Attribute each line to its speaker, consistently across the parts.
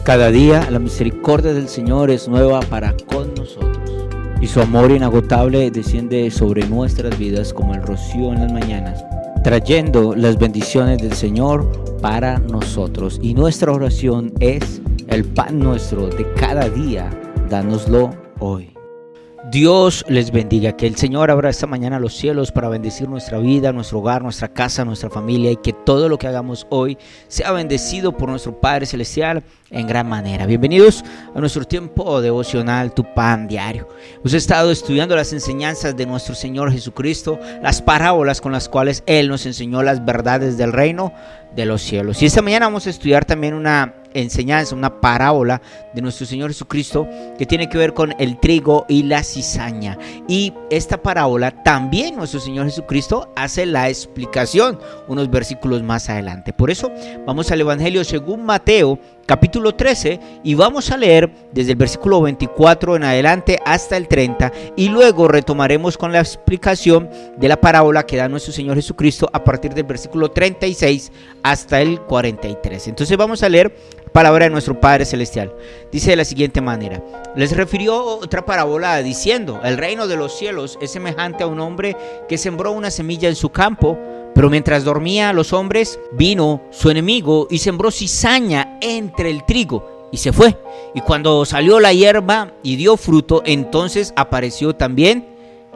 Speaker 1: Cada día la misericordia del Señor es nueva para con nosotros, y su amor inagotable desciende sobre nuestras vidas como el rocío en las mañanas, trayendo las bendiciones del Señor para nosotros. Y nuestra oración es: el pan nuestro de cada día, dánoslo hoy. Dios les bendiga, que el Señor abra esta mañana los cielos para bendecir nuestra vida, nuestro hogar, nuestra casa, nuestra familia, y que todo lo que hagamos hoy sea bendecido por nuestro Padre Celestial en gran manera. Bienvenidos a nuestro tiempo devocional, Tu Pan Diario. Hemos estado estudiando las enseñanzas de nuestro Señor Jesucristo, las parábolas con las cuales Él nos enseñó las verdades del reino de los cielos. Y esta mañana vamos a estudiar también una enseñanza, una parábola de nuestro Señor Jesucristo que tiene que ver con el trigo y la cizaña. Y esta parábola también nuestro Señor Jesucristo hace la explicación unos versículos más adelante. Por eso vamos al Evangelio según Mateo, capítulo 13, y vamos a leer desde el versículo 24 en adelante hasta el 30, y luego retomaremos con la explicación de la parábola que da nuestro Señor Jesucristo a partir del versículo 36 hasta el 43. Entonces vamos a leer palabra de nuestro Padre Celestial. Dice de la siguiente manera: les refirió otra parábola diciendo: el reino de los cielos es semejante a un hombre que sembró una semilla en su campo. Pero mientras dormía los hombres, vino su enemigo y sembró cizaña entre el trigo y se fue. Y cuando salió la hierba y dio fruto, entonces apareció también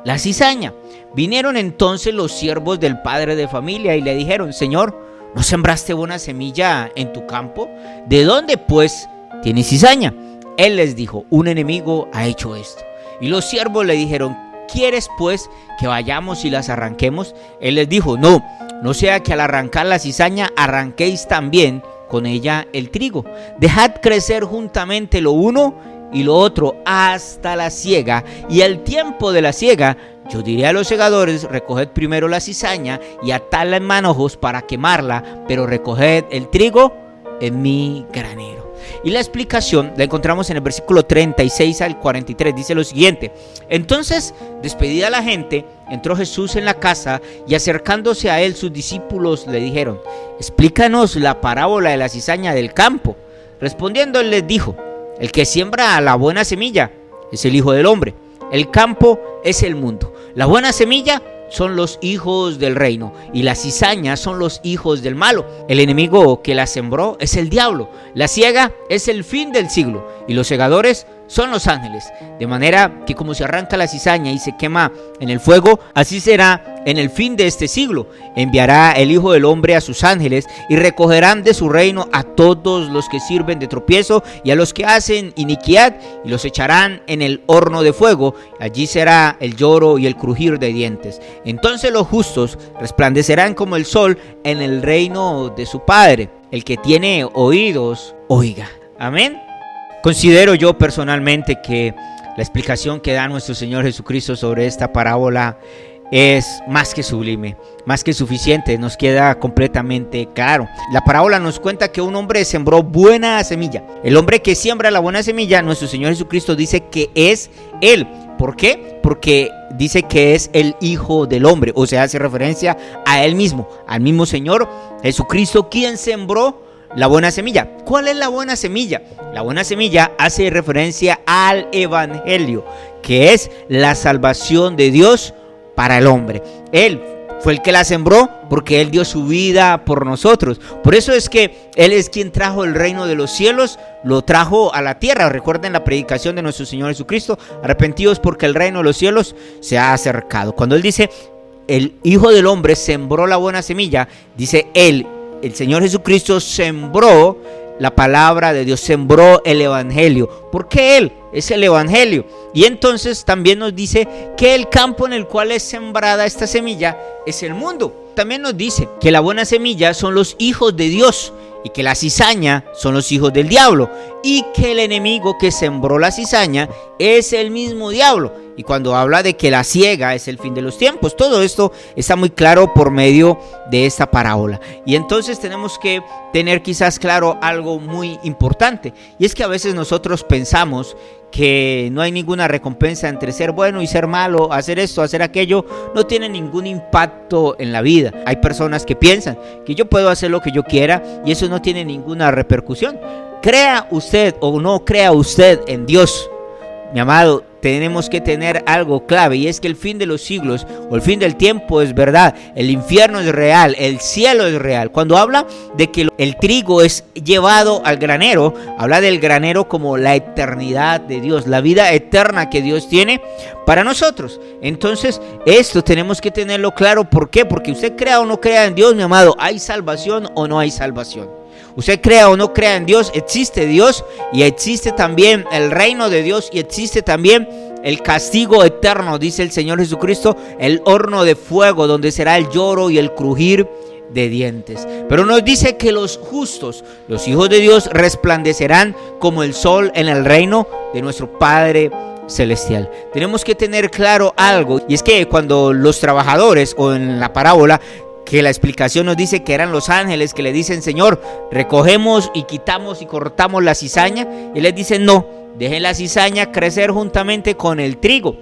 Speaker 1: la cizaña. Vinieron entonces los siervos del padre de familia y le dijeron: Señor, ¿no sembraste buena semilla en tu campo? ¿De dónde pues tienes cizaña? Él les dijo: un enemigo ha hecho esto. Y los siervos le dijeron: ¿quieres pues que vayamos y las arranquemos? Él les dijo: no sea que al arrancar la cizaña arranquéis también con ella el trigo. Dejad crecer juntamente lo uno y lo otro hasta la siega, y al tiempo de la siega yo diré a los segadores: recoged primero la cizaña y atadla en manojos para quemarla, pero recoged el trigo en mi granero. Y la explicación la encontramos en el versículo 36 al 43. Dice lo siguiente: entonces, despedida la gente, entró Jesús en la casa, y acercándose a él sus discípulos le dijeron: explícanos la parábola de la cizaña del campo. Respondiendo él les dijo: el que siembra la buena semilla es el Hijo del Hombre. El campo es el mundo. La buena semilla son los hijos del reino, y la cizaña son los hijos del malo. El enemigo que la sembró es el diablo. La siega es el fin del siglo, y los segadores son los ángeles. De manera que como se arranca la cizaña y se quema en el fuego, así será en el fin de este siglo. Enviará el Hijo del Hombre a sus ángeles, y recogerán de su reino a todos los que sirven de tropiezo y a los que hacen iniquidad, y los echarán en el horno de fuego. Allí será el lloro y el crujir de dientes. Entonces los justos resplandecerán como el sol en el reino de su Padre. El que tiene oídos, oiga. Amén. Considero yo personalmente que la explicación que da nuestro Señor Jesucristo sobre esta parábola es más que sublime, más que suficiente. Nos queda completamente claro. La parábola nos cuenta que un hombre sembró buena semilla. El hombre que siembra la buena semilla, nuestro Señor Jesucristo dice que es Él. ¿Por qué? Porque dice que es el Hijo del Hombre, o sea, hace referencia a Él mismo, al mismo Señor Jesucristo, quien sembró la buena semilla. ¿Cuál es la buena semilla? La buena semilla hace referencia al Evangelio, que es la salvación de Dios para el hombre. Él fue el que la sembró porque Él dio su vida por nosotros. Por eso es que Él es quien trajo el reino de los cielos, lo trajo a la tierra. Recuerden la predicación de nuestro Señor Jesucristo: arrepentidos porque el reino de los cielos se ha acercado. Cuando Él dice el Hijo del Hombre sembró la buena semilla, dice Él, el Señor Jesucristo, sembró la palabra de Dios, sembró el Evangelio, porque Él es el Evangelio. Y entonces también nos dice que el campo en el cual es sembrada esta semilla es el mundo. También nos dice que la buena semilla son los hijos de Dios, y que la cizaña son los hijos del diablo, y que el enemigo que sembró la cizaña es el mismo diablo. Y cuando habla de que la siega es el fin de los tiempos, todo esto está muy claro por medio de esta parábola. Y entonces tenemos que tener quizás claro algo muy importante, y es que a veces nosotros pensamos que no hay ninguna recompensa entre ser bueno y ser malo, hacer esto, hacer aquello, no tiene ningún impacto en la vida. Hay personas que piensan que yo puedo hacer lo que yo quiera y eso no tiene ninguna repercusión. Crea usted o no crea usted en Dios, mi amado, tenemos que tener algo clave, y es que el fin de los siglos o el fin del tiempo es verdad. El infierno es real, el cielo es real. Cuando habla de que el trigo es llevado al granero, habla del granero como la eternidad de Dios, la vida eterna que Dios tiene para nosotros. Entonces esto tenemos que tenerlo claro. ¿Por qué? Porque usted crea o no crea en Dios, mi amado, ¿hay salvación o no hay salvación? Usted crea o no crea en Dios, existe Dios y existe también el reino de Dios y existe también el castigo eterno, dice el Señor Jesucristo, el horno de fuego donde será el lloro y el crujir de dientes. Pero nos dice que los justos, los hijos de Dios, resplandecerán como el sol en el reino de nuestro Padre celestial. Tenemos que tener claro algo, y es que cuando los trabajadores, o en la parábola, que la explicación nos dice que eran los ángeles que le dicen: Señor, recogemos y quitamos y cortamos la cizaña, y él les dice: no, dejen la cizaña crecer juntamente con el trigo,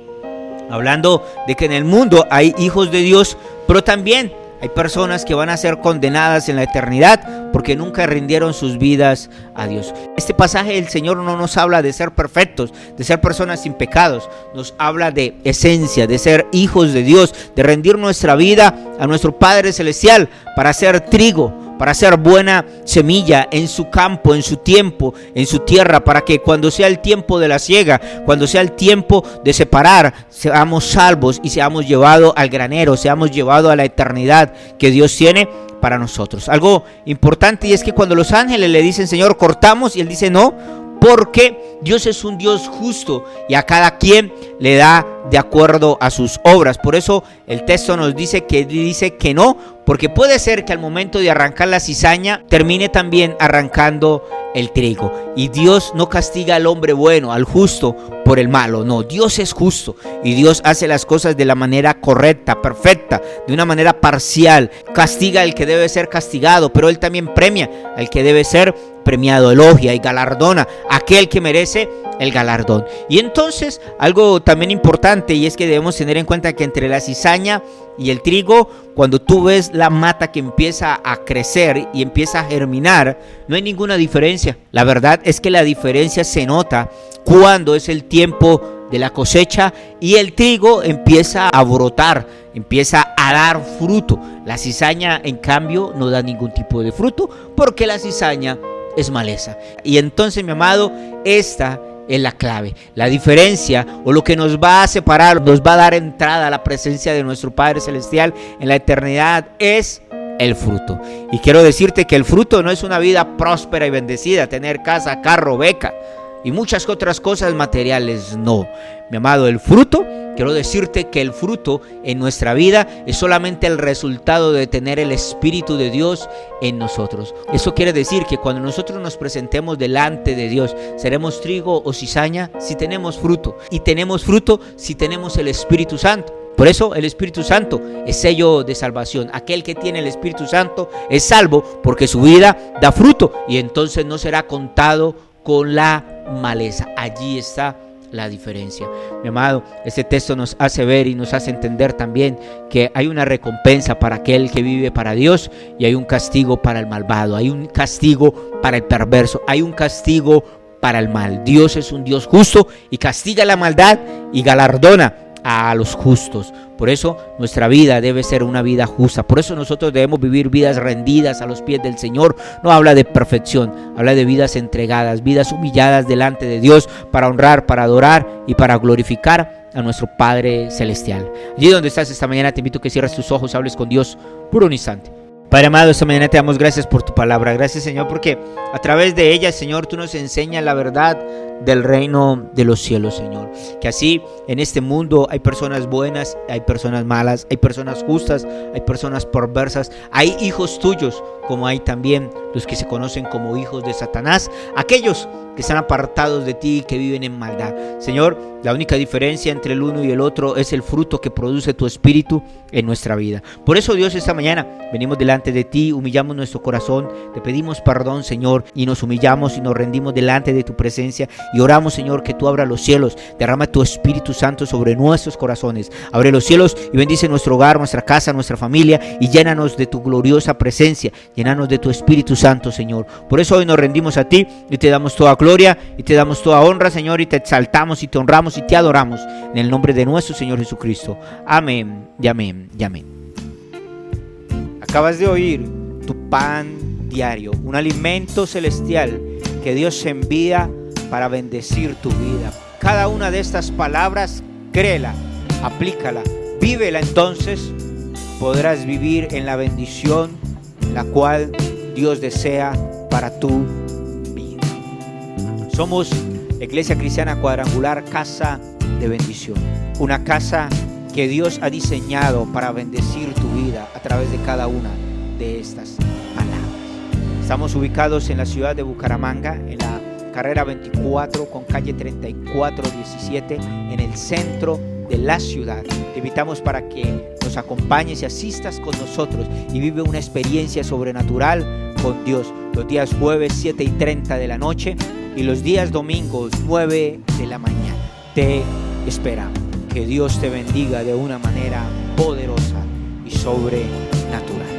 Speaker 1: hablando de que en el mundo hay hijos de Dios, pero también hay personas que van a ser condenadas en la eternidad porque nunca rindieron sus vidas a Dios. Este pasaje el Señor no nos habla de ser perfectos, de ser personas sin pecados. Nos habla de esencia, de ser hijos de Dios, de rendir nuestra vida a nuestro Padre Celestial para ser trigo, para ser buena semilla en su campo, en su tiempo, en su tierra, para que cuando sea el tiempo de la siega, cuando sea el tiempo de separar, seamos salvos y seamos llevados al granero, seamos llevados a la eternidad que Dios tiene para nosotros. Algo importante, y es que cuando los ángeles le dicen: Señor, cortamos, y él dice: no, porque Dios es un Dios justo y a cada quien le da de acuerdo a sus obras. Por eso el texto nos dice que no, porque puede ser que al momento de arrancar la cizaña termine también arrancando el trigo. Y Dios no castiga al hombre bueno, al justo, por el malo. No, Dios es justo y Dios hace las cosas de la manera correcta, perfecta, de una manera parcial. Castiga al que debe ser castigado, pero Él también premia al que debe ser premiado, elogia y galardona a aquel que merece el galardón. Y entonces algo también importante, y es que debemos tener en cuenta que entre la cizaña y el trigo, cuando tú ves la mata que empieza a crecer y empieza a germinar, no hay ninguna diferencia. La verdad es que la diferencia se nota cuando es el tiempo de la cosecha y el trigo empieza a brotar, empieza a dar fruto. La cizaña, en cambio, no da ningún tipo de fruto porque la cizaña es maleza. Y entonces, mi amado, esta es la clave, la diferencia, o lo que nos va a separar, nos va a dar entrada a la presencia de nuestro Padre Celestial en la eternidad, es el fruto. Y quiero decirte que el fruto no es una vida próspera y bendecida, tener casa, carro, beca y muchas otras cosas materiales. No, mi amado, el fruto, quiero decirte que el fruto en nuestra vida es solamente el resultado de tener el Espíritu de Dios en nosotros. Eso quiere decir que cuando nosotros nos presentemos delante de Dios, seremos trigo o cizaña si tenemos fruto, y tenemos fruto si tenemos el Espíritu Santo. Por eso el Espíritu Santo es sello de salvación. Aquel que tiene el Espíritu Santo es salvo porque su vida da fruto, y entonces no será contado con la maleza. Allí está la diferencia. Mi amado, este texto nos hace ver y nos hace entender también que hay una recompensa para aquel que vive para Dios, y hay un castigo para el malvado, hay un castigo para el perverso, hay un castigo para el mal. Dios es un Dios justo y castiga la maldad y galardona a los justos. Por eso nuestra vida debe ser una vida justa. Por eso nosotros debemos vivir vidas rendidas a los pies del Señor. No habla de perfección, habla de vidas entregadas, vidas humilladas delante de Dios, para honrar, para adorar y para glorificar a nuestro Padre Celestial. Allí donde estás esta mañana, te invito a que cierres tus ojos, hables con Dios por un instante. Padre amado, esta mañana te damos gracias por tu palabra. Gracias, Señor, porque a través de ella, Señor, tú nos enseñas la verdad del reino de los cielos, Señor. Que así en este mundo hay personas buenas, hay personas malas, hay personas justas, hay personas perversas, hay hijos tuyos, como hay también los que se conocen como hijos de Satanás, aquellos que están apartados de ti, que viven en maldad. Señor, la única diferencia entre el uno y el otro es el fruto que produce tu Espíritu en nuestra vida. Por eso, Dios, esta mañana venimos delante de ti, humillamos nuestro corazón, te pedimos perdón, Señor, y nos humillamos y nos rendimos delante de tu presencia, y oramos, Señor, que tú abras los cielos, derrama tu Espíritu Santo sobre nuestros corazones, abre los cielos y bendice nuestro hogar, nuestra casa, nuestra familia, y llénanos de tu gloriosa presencia, llénanos de tu Espíritu Santo, Señor. Por eso hoy nos rendimos a ti y te damos toda gloria y te damos toda honra, Señor, y te exaltamos y te honramos y te adoramos en el nombre de nuestro Señor Jesucristo. Amén y amén y amén. Acabas de oír tu pan diario, un alimento celestial que Dios envía para bendecir tu vida. Cada una de estas palabras, créela, aplícala, vívela, entonces podrás vivir en la bendición la cual Dios desea para tu vida. Somos Iglesia Cristiana Cuadrangular, casa de bendición, una casa que Dios ha diseñado para bendecir tu vida a través de cada una de estas palabras. Estamos ubicados en la ciudad de Bucaramanga, en la carrera 24 con calle 3417, en el centro de la ciudad. Te invitamos para que nos acompañes y asistas con nosotros y vive una experiencia sobrenatural con Dios. Los días jueves 7:30 de la noche y los días domingos 9 de la mañana. Te esperamos. Que Dios te bendiga de una manera poderosa y sobrenatural.